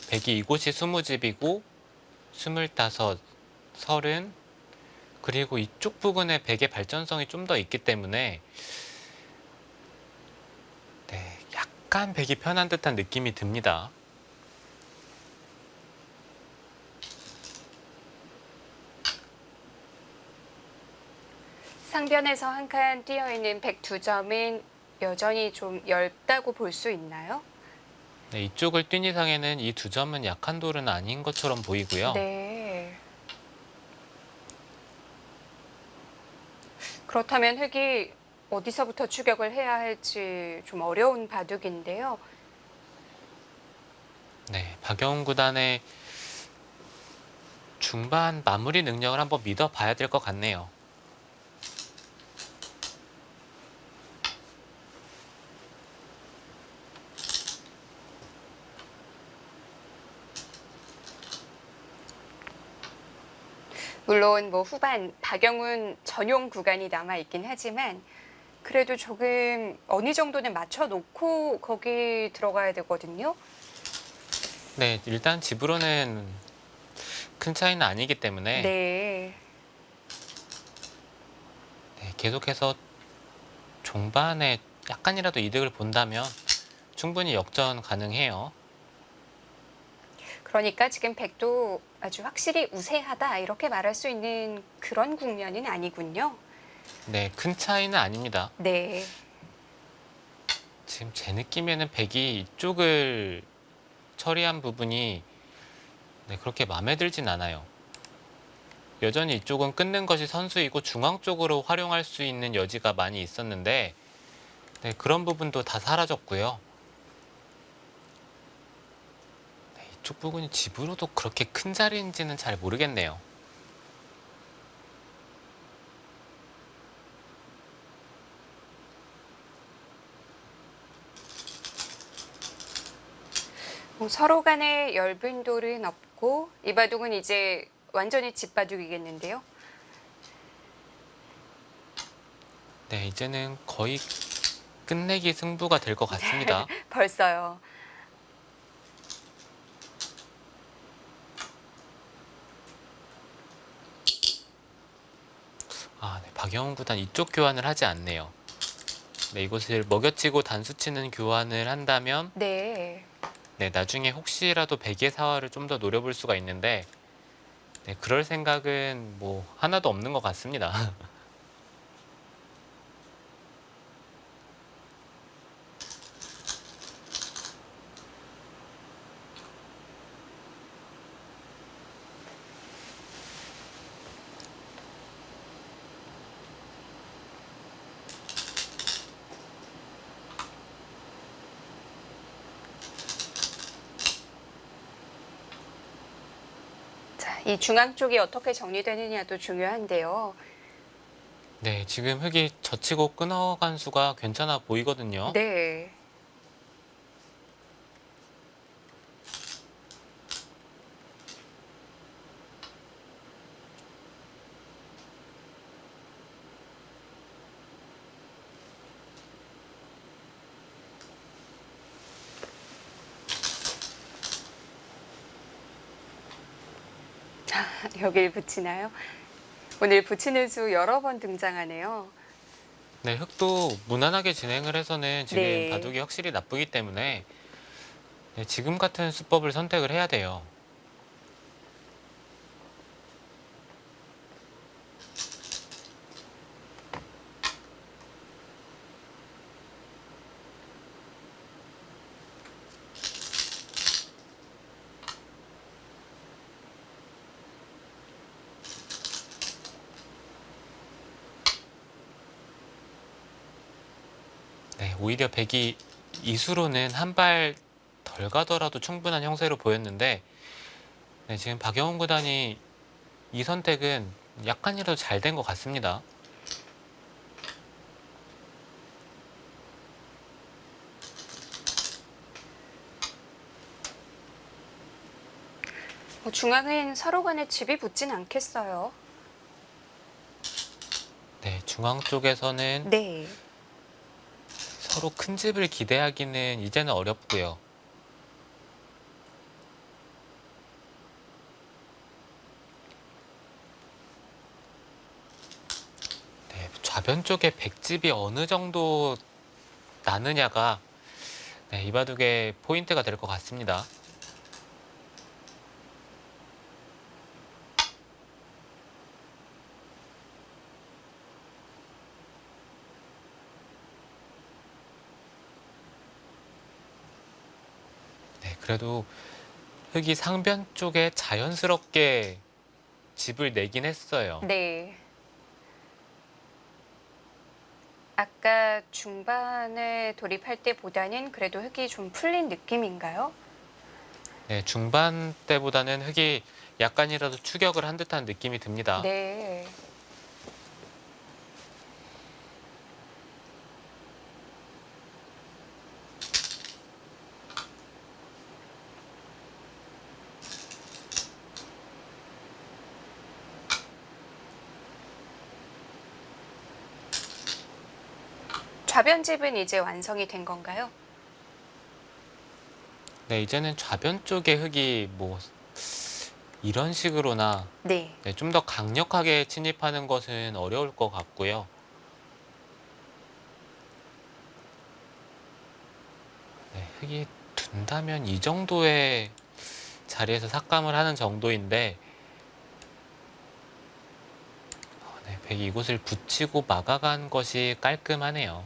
백이 이곳이 20집이고 25, 설은 그리고 이쪽 부분에 백의 발전성이 좀 더 있기 때문에 네, 약간 백이 편한 듯한 느낌이 듭니다. 상변에서 한 칸 띄어 있는 102점은 여전히 좀 얇다고 볼 수 있나요? 네, 이쪽을 뛴 이상에는 이 두 점은 약한 돌은 아닌 것처럼 보이고요. 네. 그렇다면 흙이 어디서부터 추격을 해야 할지 좀 어려운 바둑인데요. 네, 박영훈 구단의 중반 마무리 능력을 한번 믿어봐야 될 것 같네요. 물론 뭐 후반 박영훈 전용 구간이 남아 있긴 하지만 그래도 조금 어느 정도는 맞춰 놓고 거기 들어가야 되거든요. 네, 일단 집으로는 큰 차이는 아니기 때문에 네. 네, 계속해서 종반에 약간이라도 이득을 본다면 충분히 역전 가능해요. 그러니까 지금 백도 아주 확실히 우세하다 이렇게 말할 수 있는 그런 국면은 아니군요. 네, 큰 차이는 아닙니다. 네. 지금 제 느낌에는 백이 이쪽을 처리한 부분이 네, 그렇게 마음에 들진 않아요. 여전히 이쪽은 끊는 것이 선수이고 중앙 쪽으로 활용할 수 있는 여지가 많이 있었는데 네, 그런 부분도 다 사라졌고요. 네, 이쪽 부분이 집으로도 그렇게 큰 자리인지는 잘 모르겠네요. 뭐 서로 간에 엷은 돌은 없고 이 바둑은 이제 완전히 집바둑이겠는데요. 네, 이제는 거의 끝내기 승부가 될 것 같습니다. 벌써요. 아, 네, 박영훈 구단 이쪽 교환을 하지 않네요. 네, 이곳을 먹여치고 단수치는 교환을 한다면 네. 네, 나중에 혹시라도 백의 사활을 좀 더 노려볼 수가 있는데 네, 그럴 생각은 뭐 하나도 없는 것 같습니다. 자, 이 중앙 쪽이 어떻게 정리되느냐도 중요한데요. 네, 지금 흙이 젖히고 끊어간 수가 괜찮아 보이거든요. 네. 여길 붙이나요? 오늘 붙이는 수 여러 번 등장하네요. 네, 흙도 무난하게 진행을 해서는 지금 네. 바둑이 확실히 나쁘기 때문에 네, 지금 같은 수법을 선택을 해야 돼요. 네, 오히려 백이 이수로는 한 발 덜 가더라도 충분한 형세로 보였는데 네, 지금 박영훈 구단이 이 선택은 약간이라도 잘 된 것 같습니다. 중앙은 서로 간에 집이 붙진 않겠어요. 네, 중앙 쪽에서는 네. 서로 큰 집을 기대하기는 이제는 어렵고요. 네, 좌변 쪽에 백집이 어느 정도 나느냐가 네, 이 바둑의 포인트가 될 것 같습니다. 그래도 흙이 상변 쪽에 자연스럽게 집을 내긴 했어요. 네. 아까 중반에 돌입할 때보다는 그래도 흙이 좀 풀린 느낌인가요? 네, 중반 때보다는 흙이 약간이라도 추격을 한 듯한 느낌이 듭니다. 네. 좌변집은 이제 완성이 된 건가요? 네, 이제는 좌변 쪽에 흙이 뭐 이런 식으로나 네. 네, 좀 더 강력하게 침입하는 것은 어려울 것 같고요. 네, 흙이 둔다면 이 정도의 자리에서 삭감을 하는 정도인데 네, 백이 이곳을 붙이고 막아간 것이 깔끔하네요.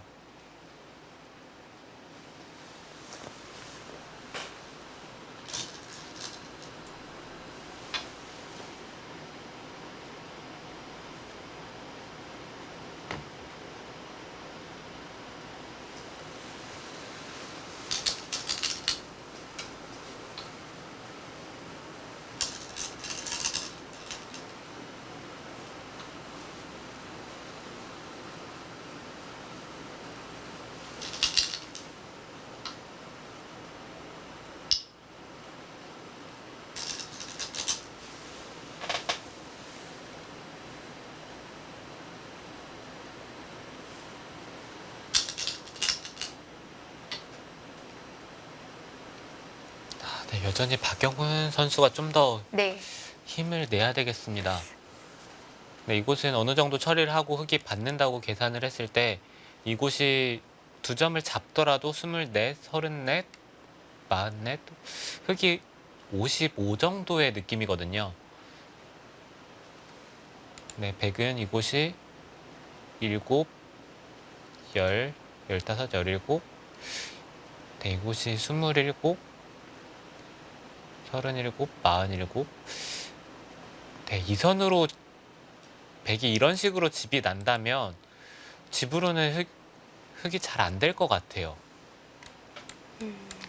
네, 여전히 박영훈 선수가 좀 더 네. 힘을 내야 되겠습니다. 네, 이곳은 어느 정도 처리를 하고 흙이 받는다고 계산을 했을 때 이곳이 2점을 잡더라도 24, 34, 44, 흙이 55 정도의 느낌이거든요. 네, 백은 이곳이 7, 10, 15, 17, 네, 이곳이 27, 37, 47. 네, 이 선으로 백이 이런 식으로 집이 난다면 집으로는 흙이 잘 안 될 것 같아요.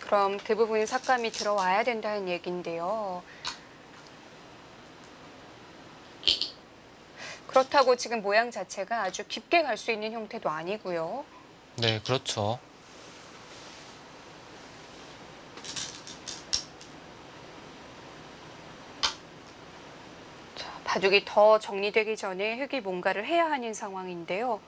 그럼 그 부분 삭감이 들어와야 된다는 얘기인데요. 그렇다고 지금 모양 자체가 아주 깊게 갈 수 있는 형태도 아니고요. 네, 그렇죠. 자, 바둑이 더 정리되기 전에 흙이 뭔가를 해야 하는 상황인데요.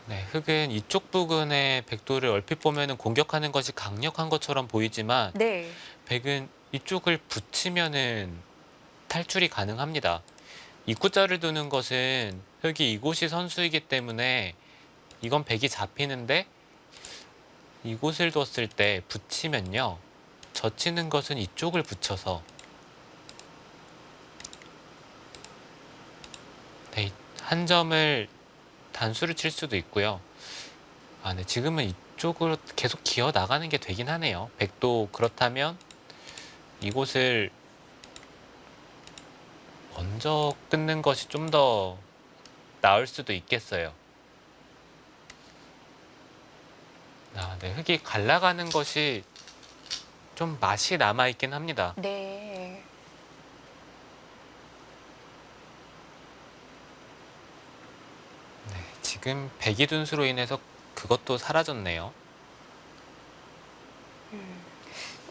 네, 흙은 이쪽 부근에 백도를 얼핏 보면은 공격하는 것이 강력한 것처럼 보이지만 네. 백은 이쪽을 붙이면은 탈출이 가능합니다. 입구자를 두는 것은 흙이 이곳이 선수이기 때문에 이건 백이 잡히는데 이곳을 뒀을 때 붙이면요. 젖히는 것은 이쪽을 붙여서 네, 한 점을 단수를 칠 수도 있고요. 아, 네, 지금은 이쪽으로 계속 기어 나가는 게 되긴 하네요. 백도 그렇다면 이곳을 먼저 끊는 것이 좀 더 나을 수도 있겠어요. 아, 네, 흙이 갈라가는 것이 좀 맛이 남아있긴 합니다. 네. 네, 지금 백이 둔수로 인해서 그것도 사라졌네요.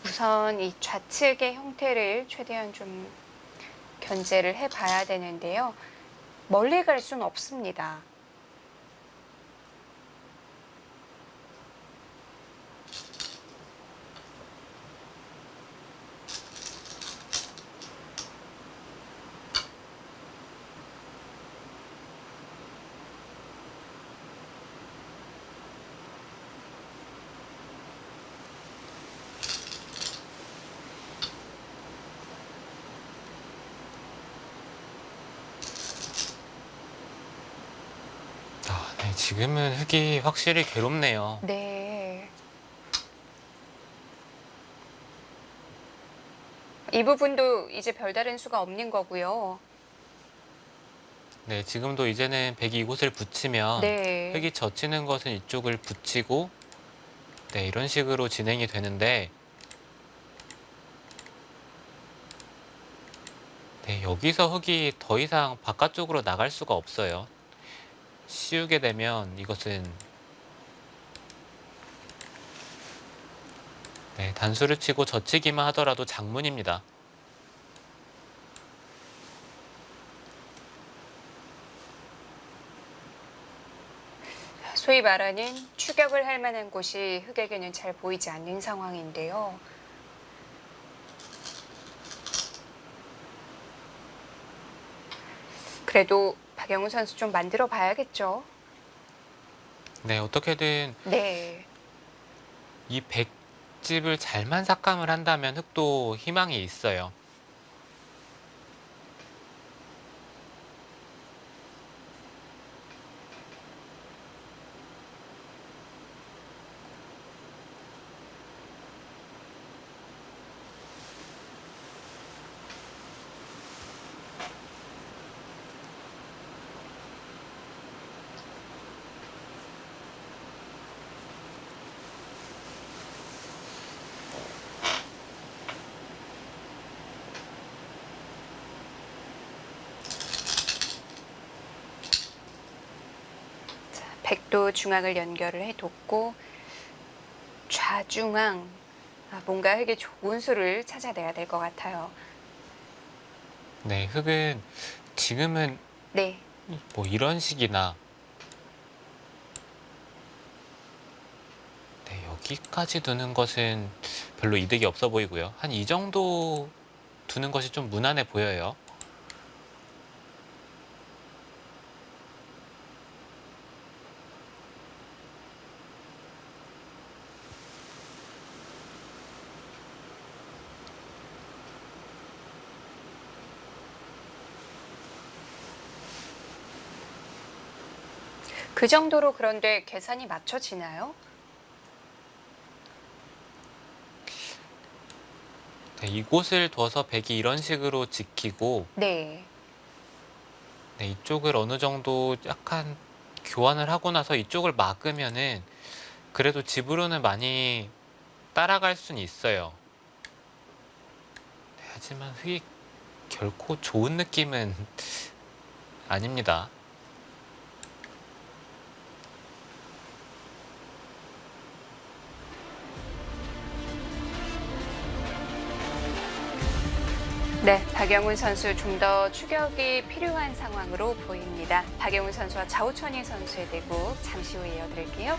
우선 이 좌측의 형태를 최대한 좀 견제를 해봐야 되는데요. 멀리 갈 수는 없습니다. 지금은 흙이 확실히 괴롭네요. 네. 이 부분도 이제 별다른 수가 없는 거고요. 네, 지금도 이제는 백이 이곳을 붙이면 네. 흙이 젖히는 것은 이쪽을 붙이고 네, 이런 식으로 진행이 되는데 네, 여기서 흙이 더 이상 바깥쪽으로 나갈 수가 없어요. 씌우게 되면 이것은 네, 단수를 치고 젖히기만 하더라도 장문입니다. 소위 말하는 추격을 할 만한 곳이 흙에게는 잘 보이지 않는 상황인데요. 그래도 박영우 선수 좀 만들어 봐야겠죠. 네, 어떻게든 네. 이 백집을 잘만 삭감을 한다면 흙도 희망이 있어요. 백도 중앙을 연결을 해뒀고 좌중앙 뭔가 흙의 좋은 수를 찾아내야 될 것 같아요. 네, 흙은 지금은 네. 뭐 이런 식이나 네, 여기까지 두는 것은 별로 이득이 없어 보이고요. 한 이 정도 두는 것이 좀 무난해 보여요. 그 정도로 그런데 계산이 맞춰지나요? 네, 이곳을 둬서 백이 이런 식으로 지키고 네. 네, 이쪽을 어느 정도 약간 교환을 하고 나서 이쪽을 막으면은 그래도 집으로는 많이 따라갈 수는 있어요. 네, 하지만 흙이 결코 좋은 느낌은 아닙니다. 네, 박영훈 선수 좀 더 추격이 필요한 상황으로 보입니다. 박영훈 선수와 자우천희 선수의 대국 잠시 후에 이어드릴게요.